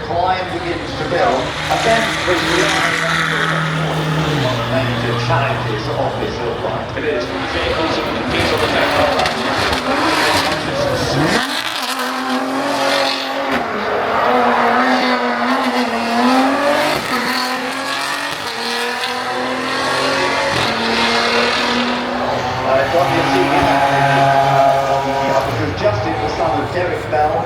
climb begins to build, and then we major challenges of this hill climb. It is. Vehicles that compete on the tempo. Just in the son of Derek Bell.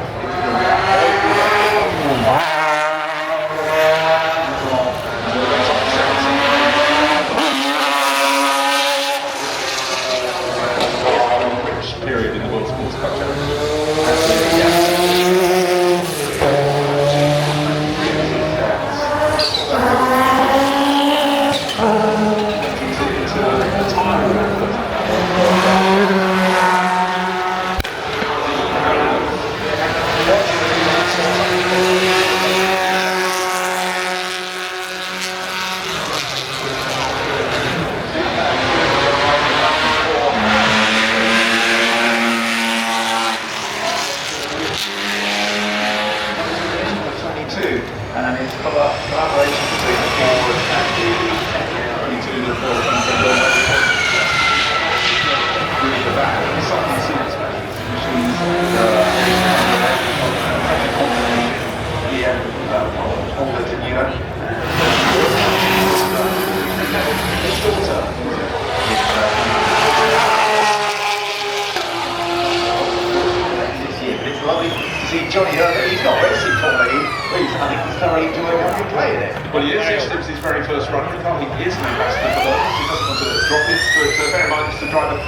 Period in the World Sports Cup Challenge. And it's collaboration between the forward and the really the back. It's something serious, machines, all the tenure. His daughter this year, but it's lovely to see Johnny Herbert. He's not racing already. I think he's thoroughly enjoying having playing it. Well, he is. It's his very first run. He is an ambassador for those. He doesn't want to drop it, but bear in mind, it's the driver.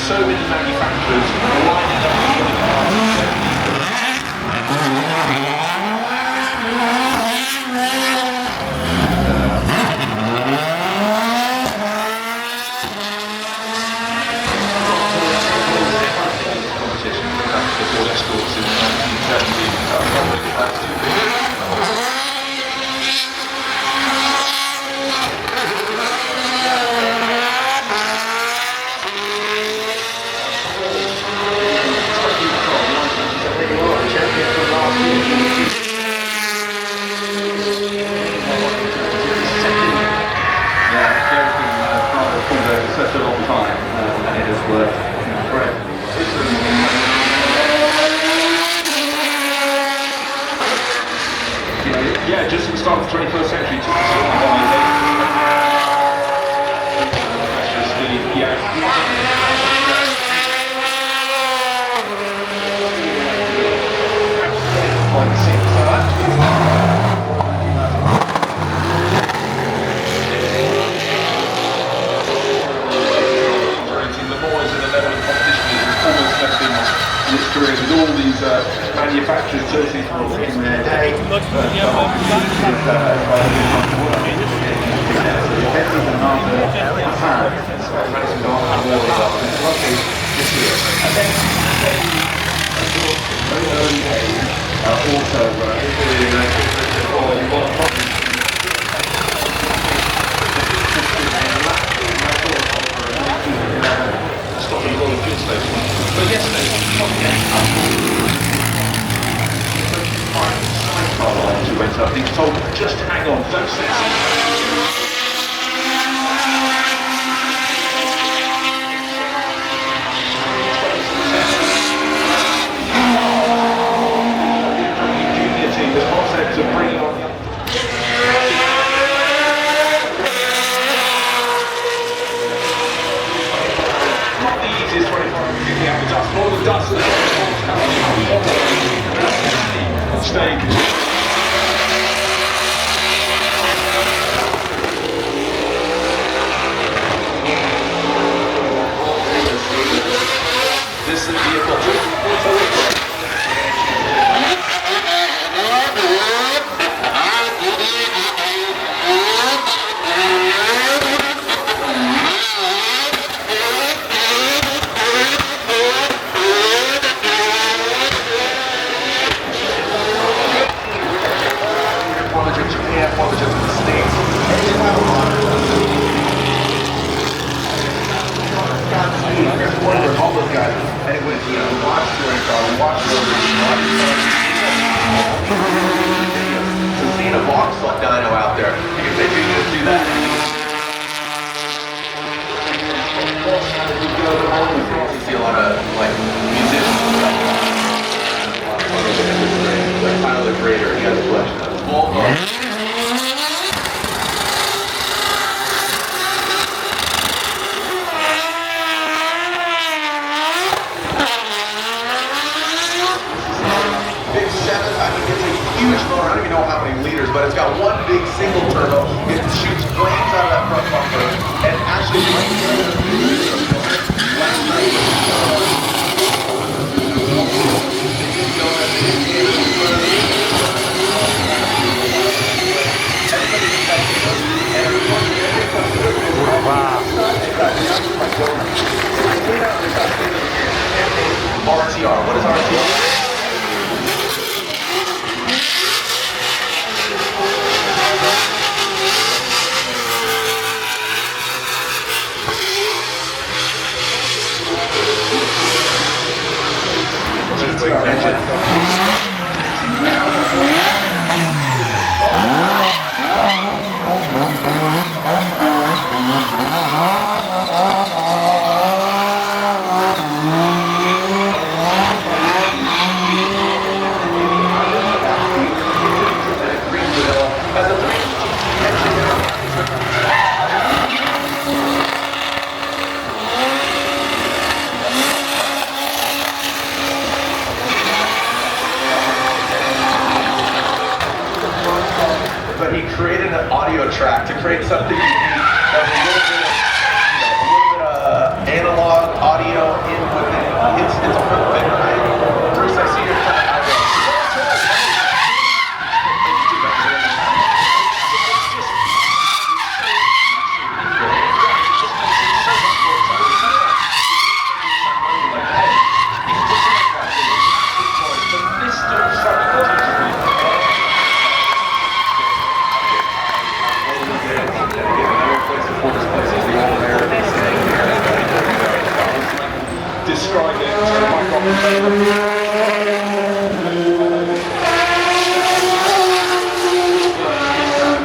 So many manufacturers lining up for the competition. The Ford Escorts in 1970. Such a long time, and it has worked incredibly. Yeah, just at the start of the 21st century, with all these manufacturers tilting for their day. Stopping a lot of good stations. But yesterday, who went up, he was told, just hang on, don't set junior team, the concept of bringing on not the easiest 25 picking out the dust, all the dust that staying. create something unique. There's a little bit of analog audio input in it. It's perfect, right? Bruce, I see you're coming out of describe it to the microphone.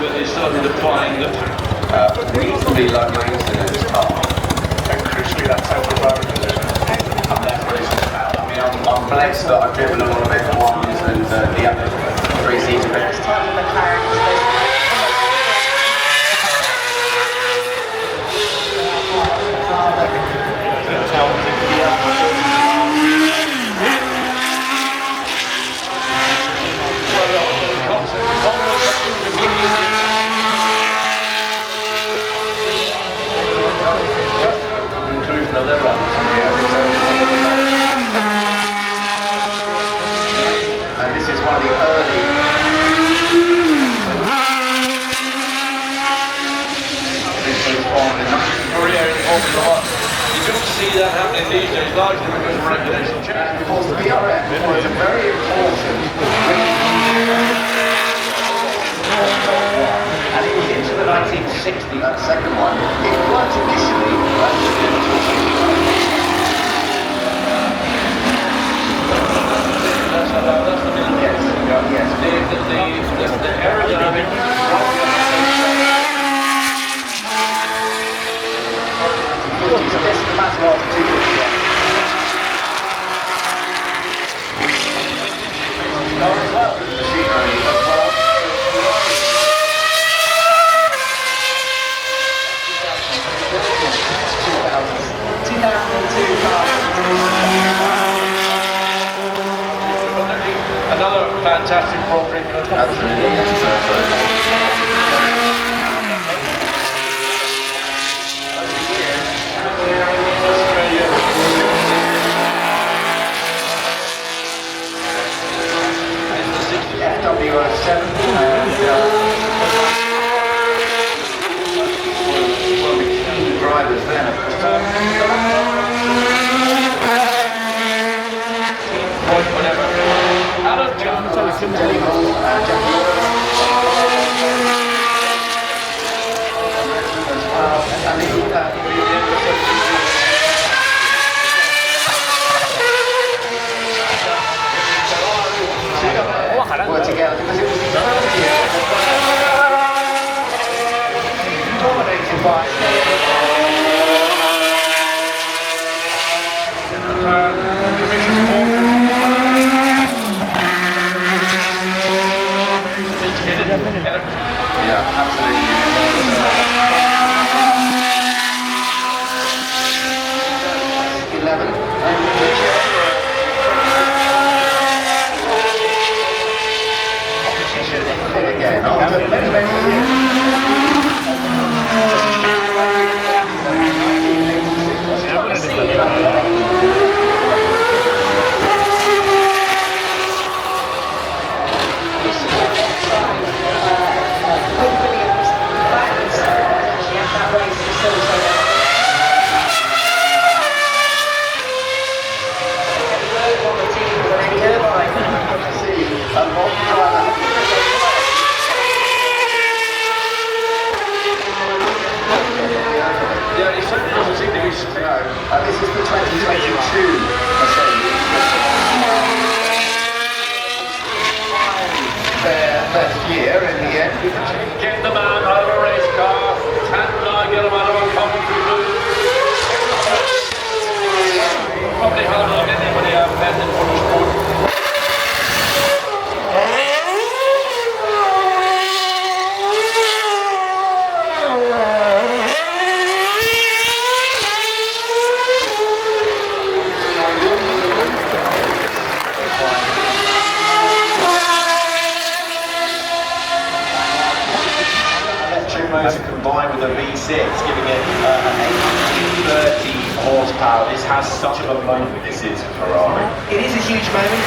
But it's sort of defining the Reasonably low maintenance car. and crucially that self-driving position. And that's what it's about. I mean, I'm blessed that I've driven a lot of F1s and the other 3-seater best type of McLaren. And this is one of the early. This was on in Korea in Formula One. You don't see that happening these days, largely because of regulation change. Of course, the BRF was a very important. And it was into the 1960s, that second one. It worked initially. That's the middle. Yes, yes. The aerodynamic. It's a best matter of machinery as well. Another fantastic program. Drivers then. Whatever. Alan Johnson. Work together because it was the early years. Dominated by yeah, absolutely. 11. Again, after many, many years. Yeah, it certainly doesn't seem to be slow. This is the 2022 Mercedes. Their best year in the end. Get the man out of a race car. Get him out of a commentary booth. Probably harder than anybody I've met in motorsport. Electric motor. giving it an 830 horsepower. This has such a moment, this is Ferrari. It is a huge moment.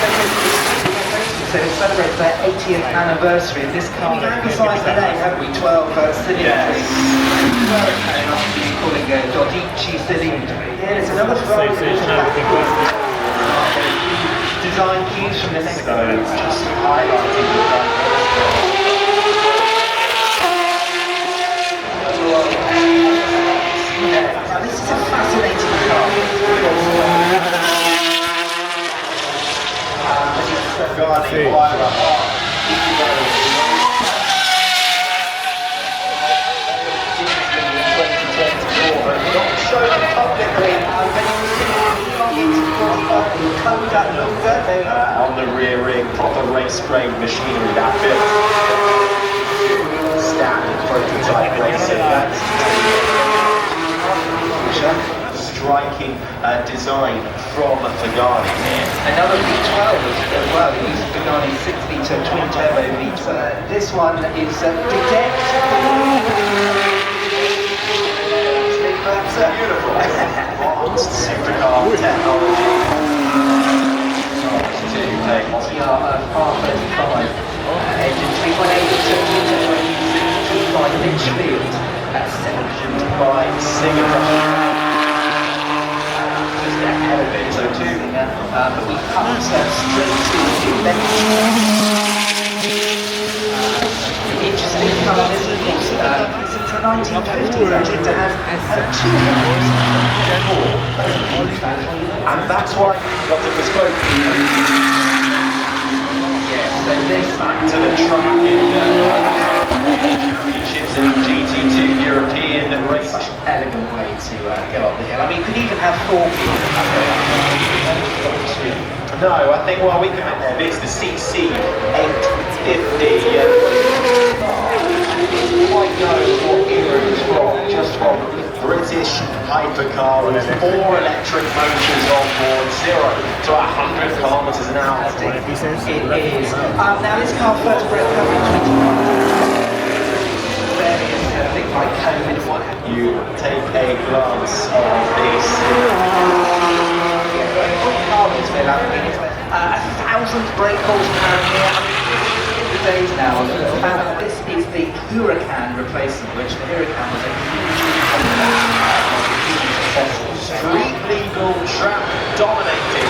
So to celebrate their 80th anniversary of this car. We've emphasised the name, haven't we? 12 cylinders. Yes. And obviously calling it Dodici cylindri. Yeah, it's another Ferrari. Design cues from the next one. Just highlighting the This is a fascinating car. on the rear ring, proper race grade machinery that fits standard prototype racing. That's striking design from Pagani here. Another V12 as well, using Pagani 6-litre twin-turbo V12. This one is Detect. Beautiful. Advanced supercar technology. TR-R35 engine 3.8 twin-turbo by Litchfield at 705 Singapore. So two. But we come straight to the interesting colour, this of course, since the 1950s actually to have two And that's why we got the bespoke. so this Back to the track in championships in GT2 European race. such an elegant way to go up the hill. I mean, you could even have 4 people. No, I think, well, we can make that. It's the CC 850. Quite know what era it's from, just from British hypercar with 4 electric motors on board, 0 to 100 kilometers an hour. It is. Now this car first broke up in 2021. Various things like COVID and what have you. You take a glance of this. A 1,000 brake horsepower here. In the days now, this is the Huracan replacement, which the Huracan was a huge successful Street legal track dominating.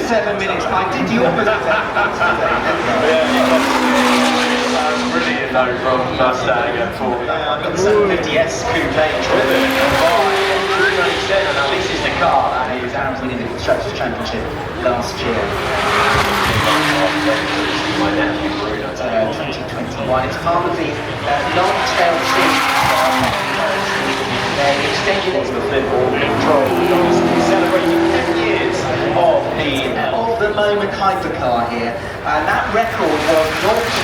7 minutes. I did the opposite. Brilliant though from Mustang and Ford. I've got the 750S Coupe driven by Bruno Senna. Now this is the car that is Aaron's winning the Constructors' Championship last year. My nephew Bruno. 2021. It's part of the long-tail seat. They extended it the football control. Celebrating 10 years of the moment hypercar here, and that record was 0 to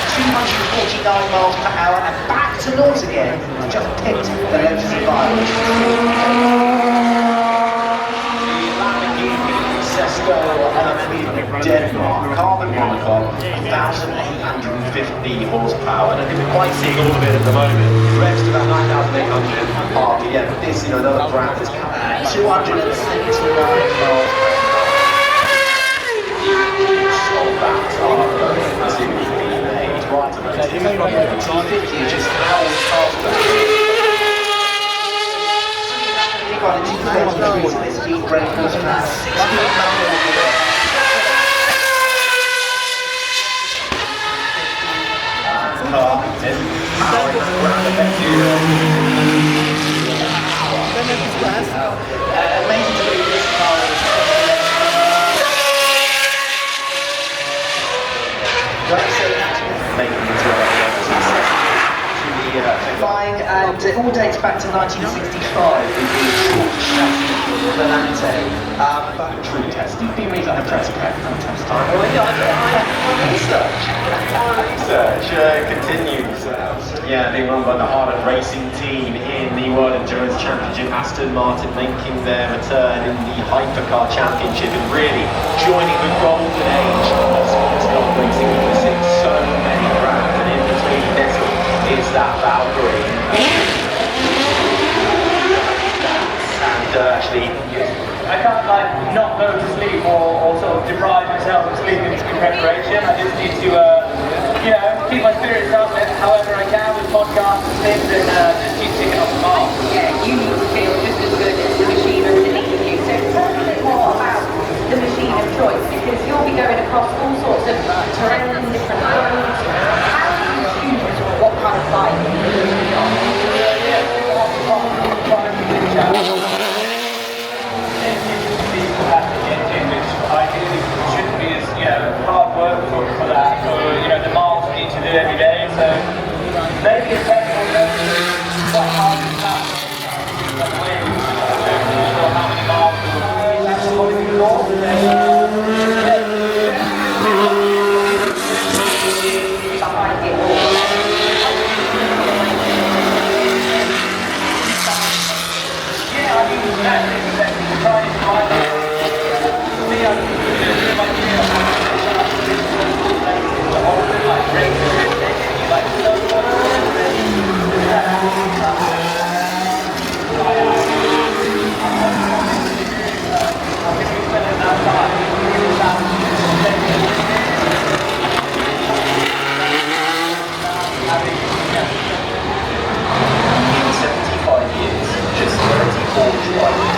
249 miles per hour and back to 0 again. Just picked the levels of violence. Denmark, carbon monocoque, 1,850 horsepower, and I think we're quite seeing all of it at the moment. Revs to about 9,800 RPM. But this, another brand that's coming out 269 miles per hour. Just how faster. Speed brake horsepower, 60 Car is powering around the amazing to believe this car is making it flying, and it all dates back to 1965 with the short chassis Volante. But true testing. you've been reading the press pack, fantastic. Research continues. Yeah, being run by the Harlan Racing team in the World Endurance Championship. Aston Martin making their return in the Hypercar Championship and really joining the golden age of sports car racing. We've seen so many that Valkyrie. And actually, I can't like not go to sleep or sort of deprive myself of sleep in preparation. I just need to, you know, keep my spirits up however I can with podcasts and things and just keep ticking off the mark. Yeah, you need to feel just as good as the machine underneath you. So tell me a bit more about the machine of choice, because you'll be going across all sorts of terrain, different roads. How do you choose what kind of bike you're going to be on? Ideally shouldn't be as, you know, hard work for that, for, you know, the miles we need to do every day. So maybe it's better to quite hard to pass how many miles that's probably more. Behind it all. Yeah, I mean, that's exactly the trying to find in 75 years, just 34 drivers.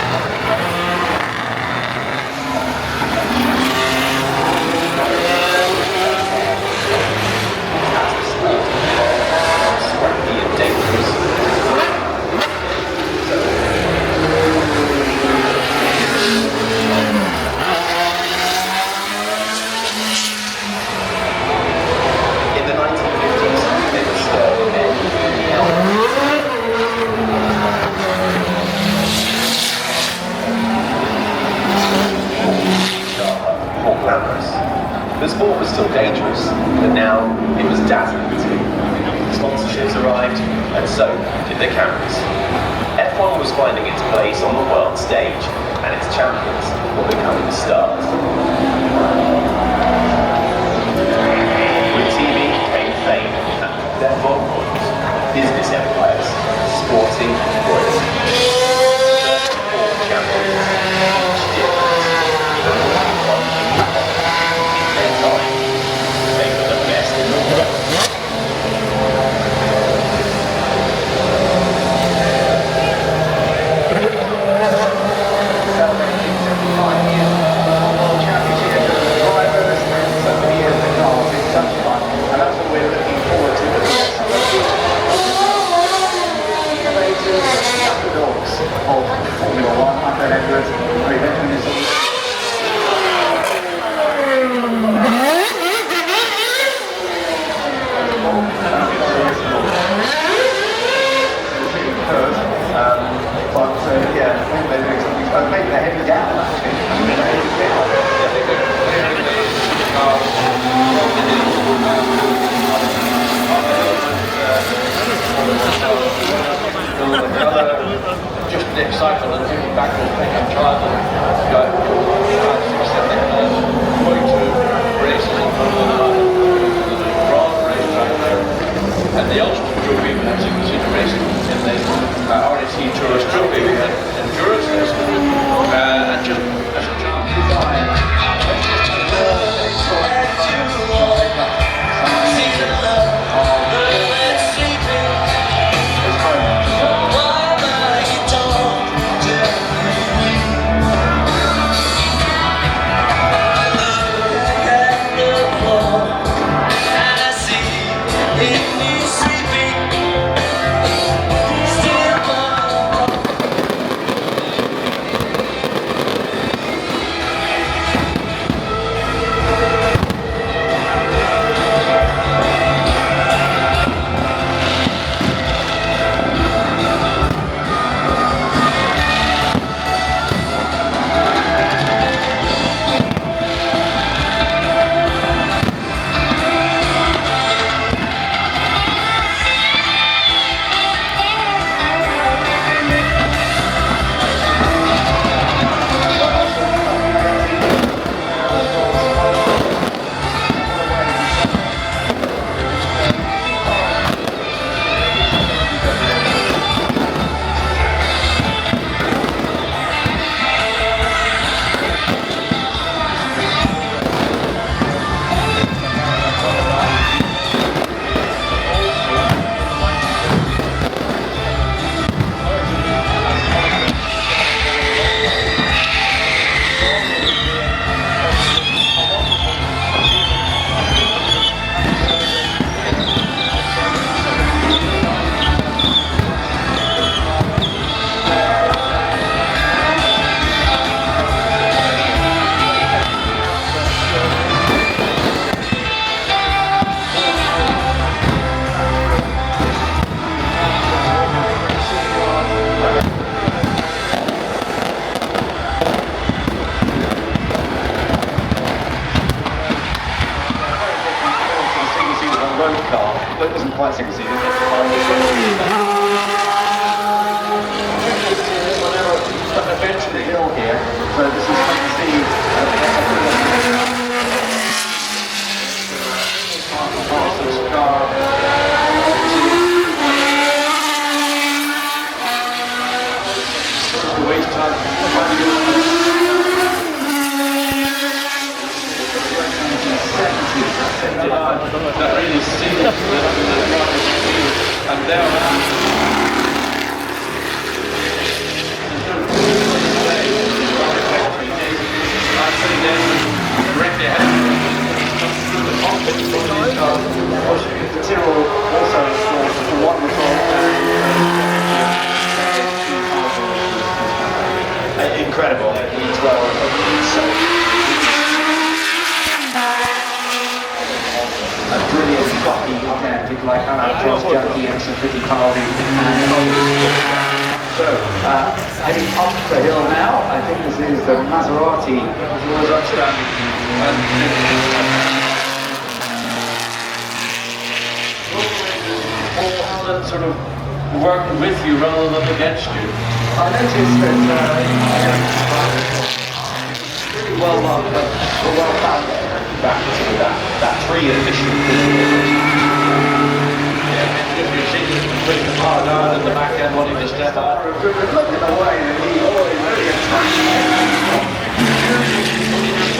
In the 1950s, it was more glamorous. The sport was still dangerous, but now it was dazzling too. Sponsorships arrived, and so did the cameras. F1 was finding its place on the world stage, and its champions were becoming stars. With TV came fame, and therefore business empires, sporting royalty. All champions, each different, even one in their time. They were the best in the world. Maybe they're heading down, actually. Just next cycle and giving back or pick up child and go 42 races in front of the broad racetrack there. And the Ulster Trophy, we had some consideration in the RSC Tourist Trophy, we had endurance races. And just as a well, it wasn't quite single season. Eventually hill here, so this is fun to see. Waste time. That really seems and there Cyril also scored a wonderful incredible. He's well, so a brilliant cocky authentic like Josh Junkie and some pretty Carly so heading up the hill now. I think this is the Maserati who was outstanding and sort of working with you rather than against you. I noticed that really well found back to that tree efficient. If you see putting the car down at the back end wanting to step out. Look at the way that he always really attacked.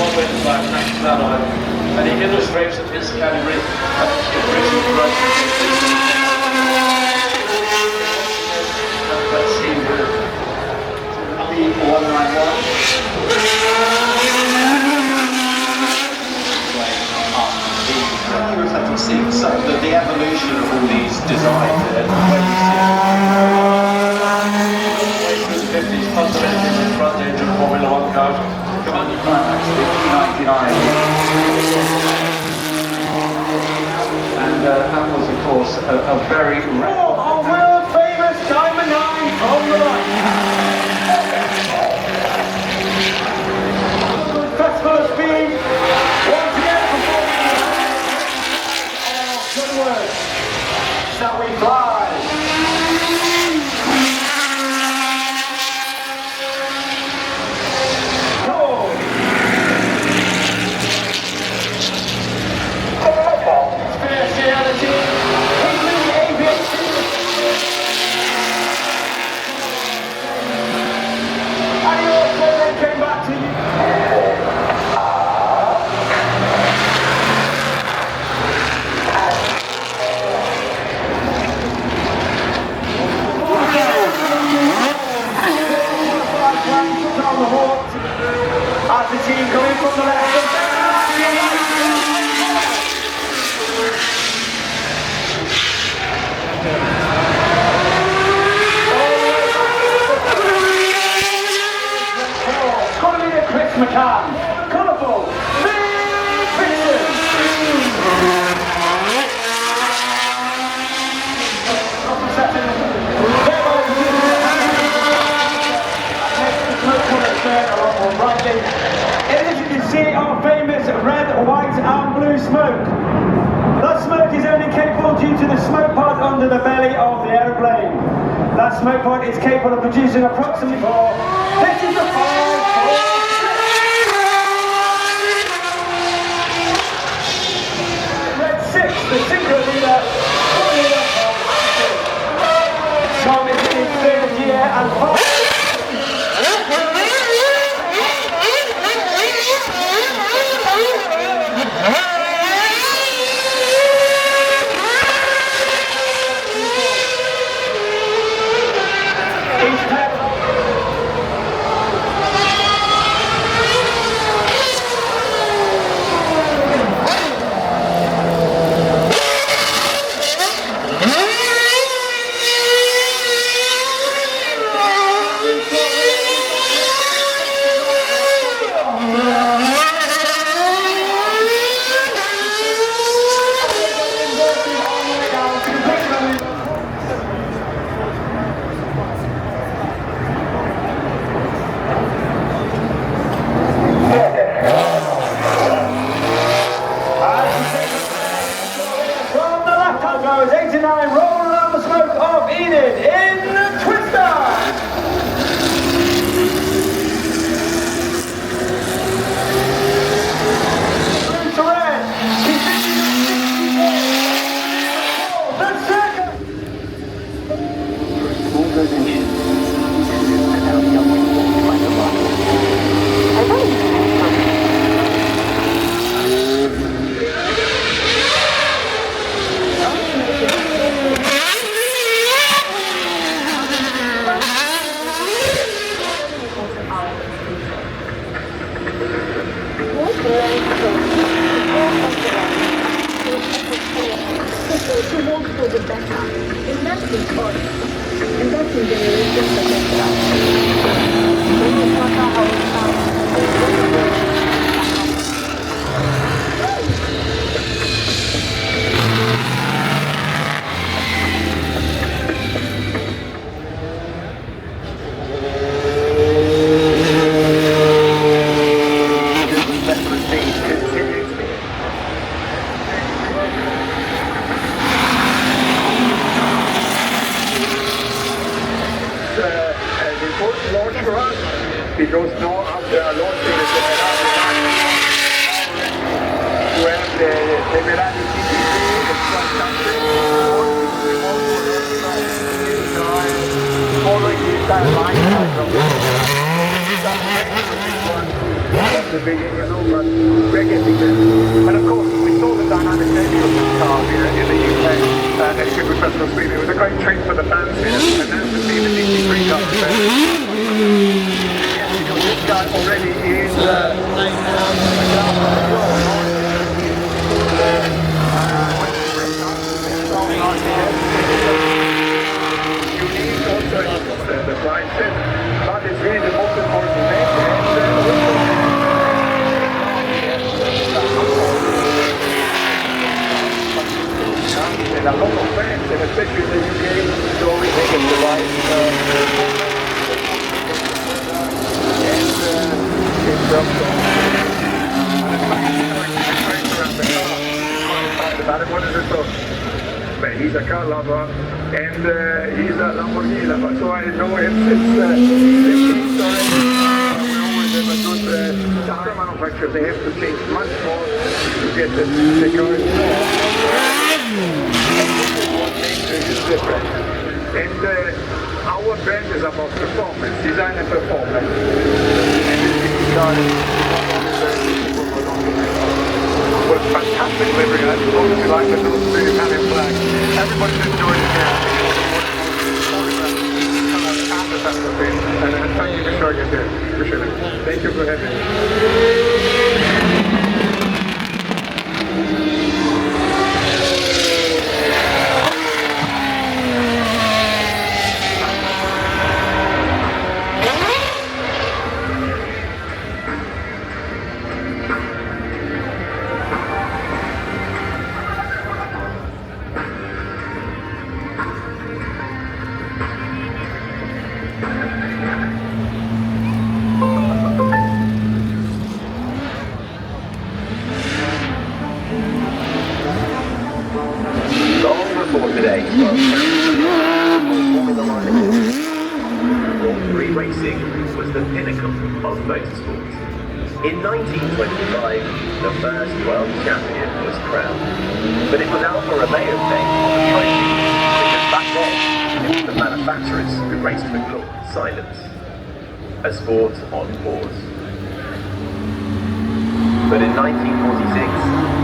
One way to back that on. And he illustrates that his category let's see the 191. I can see some of the evolution of all these designs and where you see 50s, fundamentally the front edge of Formula 1 cars. Come on, you can't actually 99. And that was of course a very our world famous Diamond 9 on the line. Festival of Speed once again Goodwood, shall we fly? Speciality, including aviation. And he also then came back to you. As the team coming from the left. It's going to be the Chris McCann. Colourful. Big pictures. And as you can see, our famous red, white and blue smoke. That smoke is only capable due to the smoke pod under the belly of the aeroplane. That smoke pod is capable of producing approximately 4. This is the 5, 4, 6. Red 6, the synchro leader. Tom is in his 3rd year and 4. now goes 89 Roll Around the Smoke of Enid in Twister. Because now after a launching the where the Ferrari TTC is fantastic, following this line at the beginning, but we're getting there. And of course, we saw the dynamic nature of this car here in the UK at Goodwood FoS. It was a great treat for the fans here, and now to see the GT3 car there. This guy already is unique also the blind set, but it's really the most important thing. And a lot of fans, and especially in the UK, so we think it's the right he's a car lover and he's a Lamborghini lover, so I know it's always have a good car manufacturers. They have to change much more to get the car different. And our brand is about performance, design and performance. Was fantastic livery, I suppose you like the little Italian flag. Everybody's enjoyed it here. And thank you for showing it here. Appreciate it. Thank you for having me. Racing was the pinnacle of motorsport. In 1925, the first world champion was crowned. But it was Alfa Romeo thing on the trophy, because back then, it was the manufacturers who raced with look, silence. A sport on pause. But in 1946,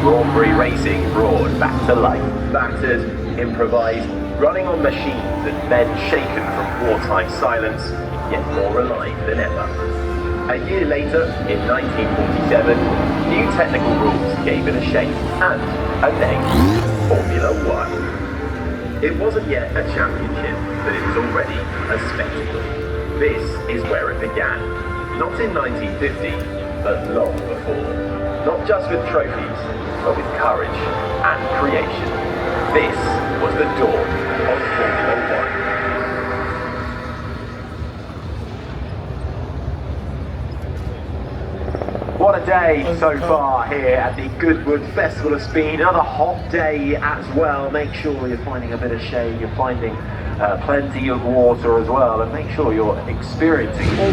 Grand Prix racing roared back to life. Battered, improvised, running on machines and men shaken from wartime silence, yet more alive than ever. A year later, in 1947, new technical rules gave it a shape and a name, Formula One. It wasn't yet a championship, but it was already a spectacle. This is where it began. Not in 1950, but long before. Not just with trophies, but with courage and creation. This was the dawn of Formula One. what a day so far here at the Goodwood Festival of Speed. Another hot day as well. Make sure you're finding a bit of shade, you're finding plenty of water as well, and make sure you're experiencing all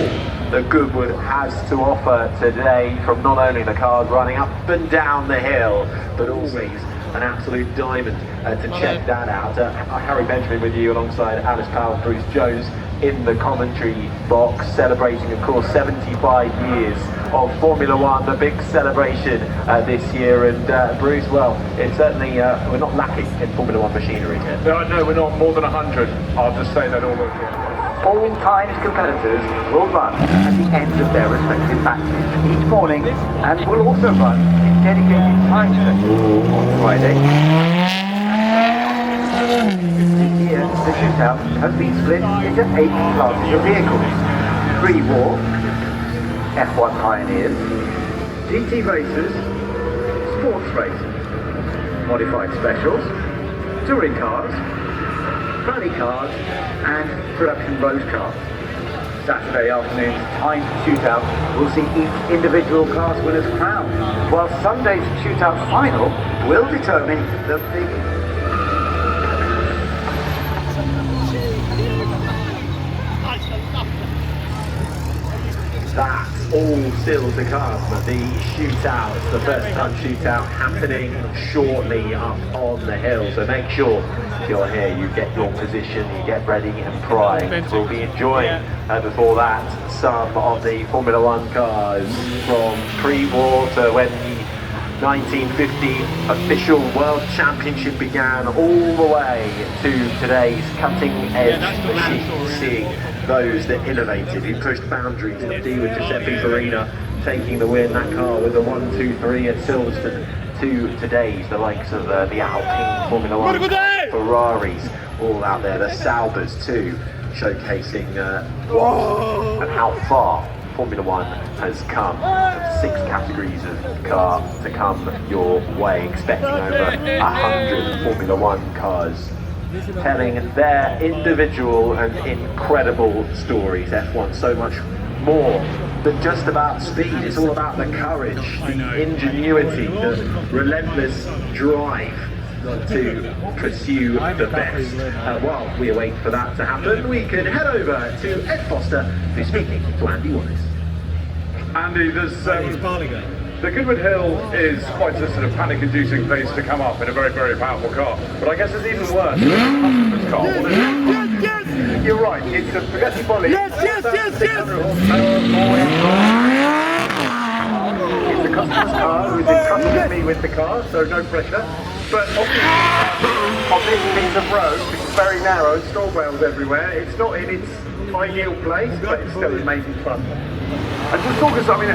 that Goodwood has to offer today, from not only the cars running up and down the hill, but always an absolute diamond to check that out. Harry Benjamin with you alongside Alice Powell, Bruce Jones in the commentary box, celebrating of course 75 years of Formula One, the big celebration this year. And Bruce, well, it's certainly, we're not lacking in Formula One machinery here. No, we're not more than 100. I'll just say that all over again. All times competitors will run at the end of their respective matches each morning, and will also run in dedicated time sessions on Friday. This year, the shootout has been split into 8 classes of vehicles: pre-war, F1 pioneers, GT racers, sports racers, modified specials, touring cars, rally cars, and production road cars. Saturday afternoon's timed shootout will see each individual class winner's crowned, while Sunday's shootout final will determine the big... That's all still to come. The shootout, the first time shootout, happening shortly up on the hill. So make sure if you're here, you get your position, you get ready and primed. We'll be enjoying before that some of the Formula One cars from pre-war to when the 1950 official World Championship began, all the way to today's cutting-edge machines, seeing those that innovated, who pushed boundaries. Indeed, with Giuseppe Farina taking the win, that car with the 1, 2, 3 at Silverstone, to today's, the likes of the Alpine Formula One, Ferraris, all out there, the Saubers too, showcasing what and how far Formula One has come. 6 categories of car to come your way, expecting over 100 Formula One cars telling their individual and incredible stories. F1 so much more than just about speed. It's all about the courage, the ingenuity, the relentless drive to pursue the best. While we await for that to happen, we can head over to Ed Foster, who's speaking to Andy Wallace. Andy, the Goodwood Hill is quite a sort of panic-inducing place to come up in a very, very powerful car. But I guess it's even worse in a customer's car. Yes! You're right, it's a Bugatti Bolide. Yes! It's a customer's car who's entrusted me with the car, so no pressure. But obviously, on this piece of road, which is very narrow, straw rails everywhere, it's not in its ideal place, but it's still amazing fun. And just talk us, I mean,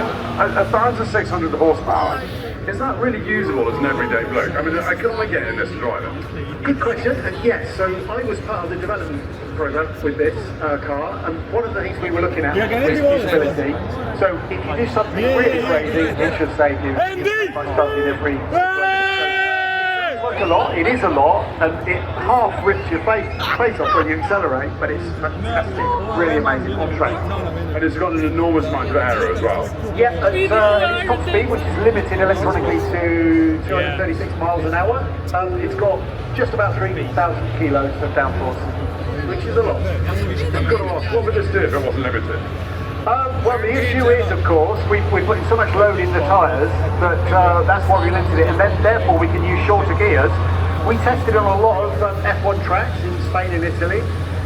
1,600 horsepower, is that really usable as an everyday bloke? I mean, can I get in this and drive it? Good question, and yes, so I was part of the development program with this car, and one of the things we were looking at was usability. So if you do something really crazy, it should save you by starting every a lot, it is a lot, and it half rips your face off when you accelerate, but it's fantastic, really amazing on track. And it's got an enormous amount of aero as well. Yeah, it's top speed, which is limited electronically to 236 miles an hour. It's got just about 3,000 kilos of downforce, which is a lot. I've got to ask, what would this do if it wasn't limited? Well, the issue is, of course, we're putting so much load in the tyres that that's why we limited it, and then therefore we can use shorter gears. We tested on a lot of F1 tracks in Spain and Italy,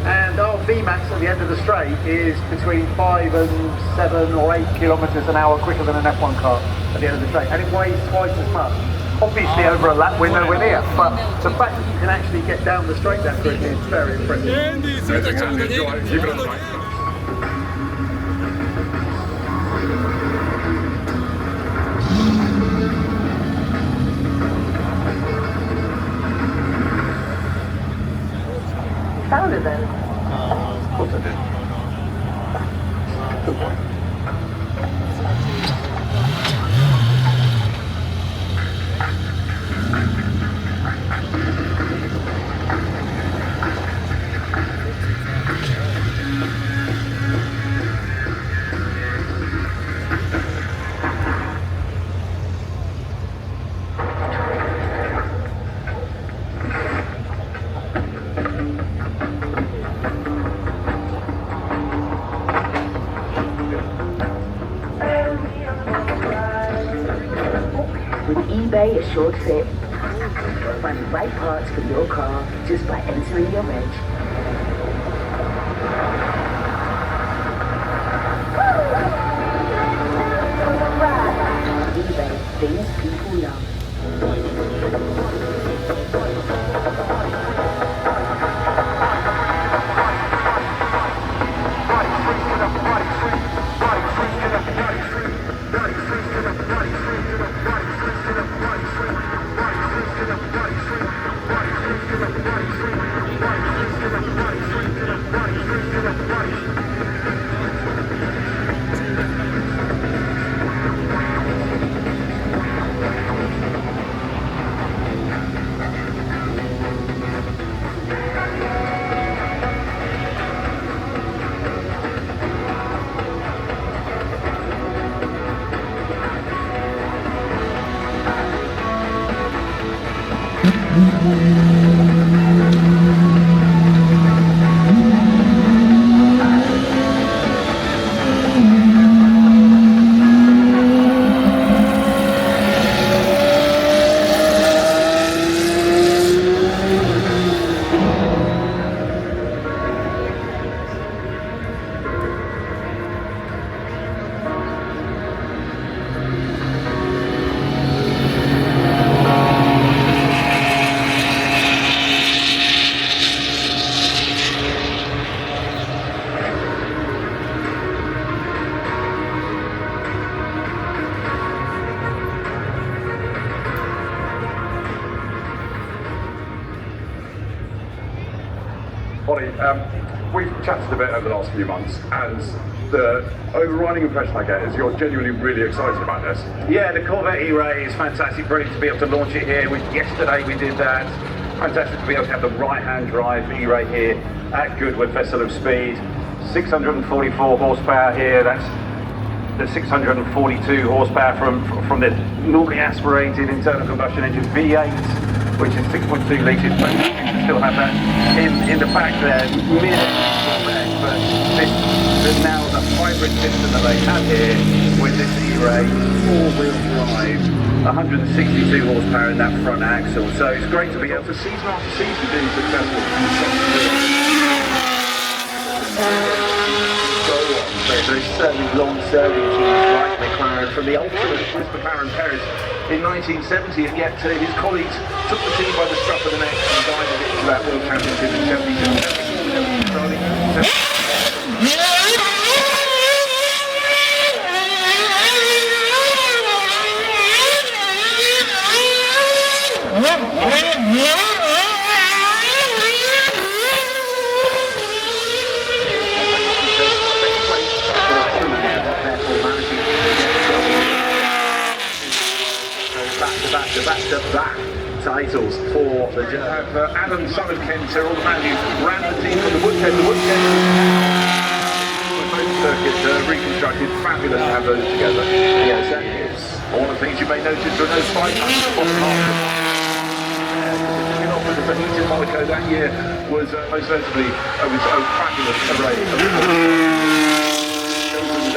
and our VMAX at the end of the straight is between 5 and 7 or 8 kilometres an hour quicker than an F1 car at the end of the straight, and it weighs twice as much. Obviously over a lap we're nowhere near, but the fact that you can actually get down the straight that quickly is very impressive. Keep it on track. Found it then. Of course I did. Good boy. a short fit. Find the right parts for your car just by entering your reg. eBay, things people love. Ollie, we've chatted a bit over the last few months, and the overriding impression I get is you're genuinely really excited about this. Yeah, the Corvette E-Ray is fantastic, brilliant to be able to launch it here. Yesterday we did that. Fantastic to be able to have the right-hand drive E-Ray here at Goodwood FoS Speed. 644 horsepower here, that's the 642 horsepower from the normally aspirated internal combustion engine V8, which is 6.2 litres, but you can still have that in the back there, but this now the hybrid system that they have here with this E-Ray, four-wheel drive, 162 horsepower in that front axle, so it's great to be able to Season after season being successful. There's certainly long-serving teams like McLaren, from the ultimate Swiss McLaren Paris in 1970, and yet his colleagues took the team by the scruff of the neck and guided it to that World Championship in 72. Back-to-back titles for the Adam Son of Kent, all the man who ran the team from the Woodhead. The Woodhead circuit reconstructed, fabulous to have those together. Yes, that is one of the things you may notice. There are no 500 the heat in Monaco that year was most notably a fabulous array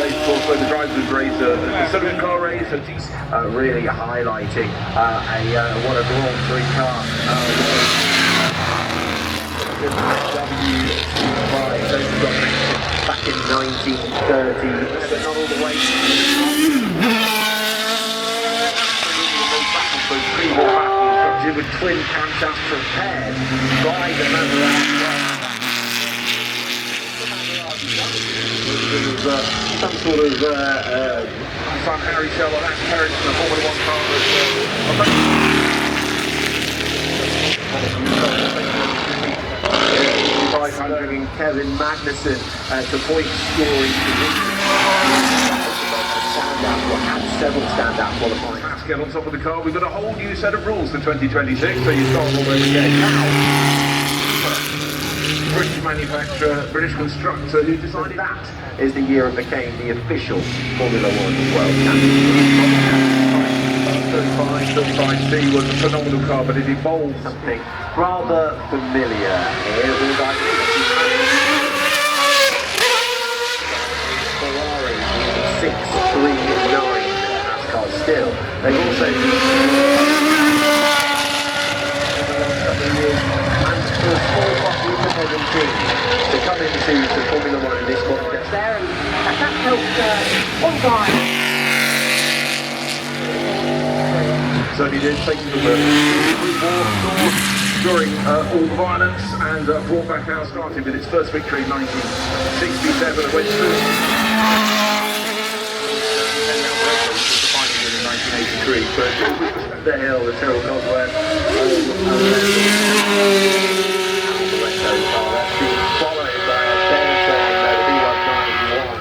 of course, where the drivers would race the sort of car race, really highlighting what a Grand Prix car back in 1930, but not all the way. Pre-war battles with twin camshafts prepared by the some sort of son Harry Shell or that's parents in the Formula 1 car. Bringing Kevin Magnussen to point scoring had several standout qualifying. Let's get on top of the car. We've got a whole new set of rules for 2026, so you start all over again. Now, British manufacturer, British constructor who decided that is the year it became the official Formula 1 World Championship. 35C was a phenomenal car, but it evolved something rather familiar here. Ferrari 639 NASCAR still. They've also years, and for a small but independent team to come into the Formula One in this context there, and that helped on time. Certainly did, taking the war during all the violence, and brought back our starting with its first victory in 1967. It went through in 1983, but it was the hill, the Tyrrell Cosworth, followed by a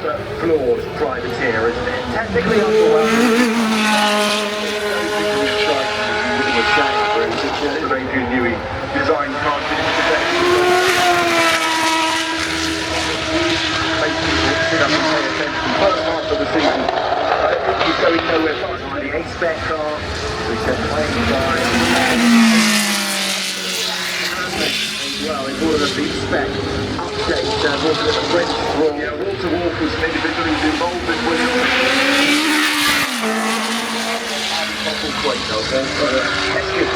the flawed privateer, isn't it? Technically underwhelming. Adrian Newey designed cars to make people sit up and pay attention. First half of the season, he's going nowhere fast. The A-spec car, we said playing time. Well, in order to be spec update, Walter at the French Royal. Yeah, Walter Wolf was an individual who was involved with Williams.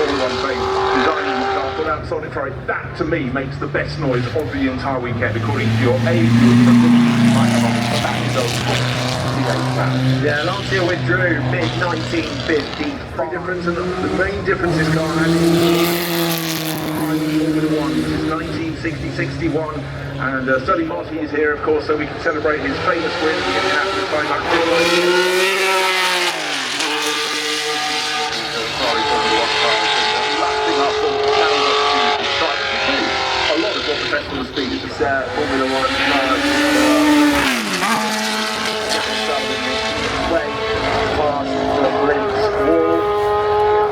Designing the car without Sonic Ferrari, that to me makes the best noise of the entire weekend, according to your age. Yeah, last year withdrew mid-1950. The main difference is car Formula One, which is 1960-61, and Sterling Marty is here, of course, so we can celebrate his famous win in the Indianapolis 500. Professional speed is Formula One way past the Blitz wall.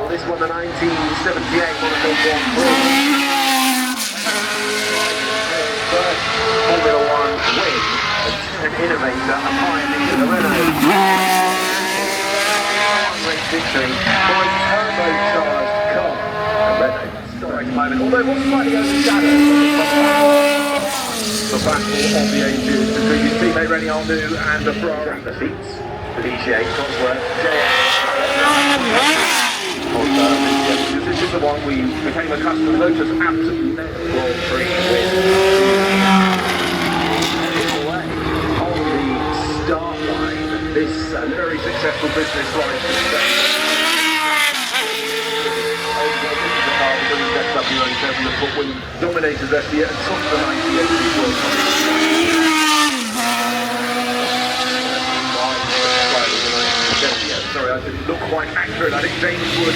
This one, the 1978 Monaco Grand Prix. First Formula One win, an innovator, a pioneer, the Renault. Great victory by turbocharged car. The Renault. Moment, although it was slightly overshadowed the battle of the ages between his teammate Rennie Arnoux and the Ferrari. The seats, Felicia, Cosworth, this is the one we became accustomed to. Lotus absolutely Grand Prix win. On the start line, this very successful business line. When dominated that year and took the 98 World Cup. Sorry, I didn't look quite accurate. I think James Wood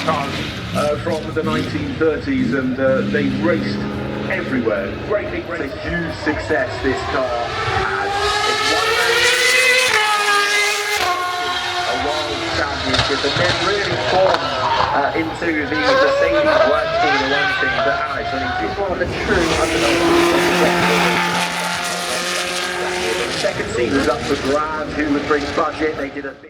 had from the 1930s, and they raced everywhere. Great big race. It's a huge success this car has. It's won a world championship, and then really formed into the Mercedes work team, the one thing that Alex, I think he's one of the true underdogs. The second seat was up for grabs. Who would bring budget? They did a big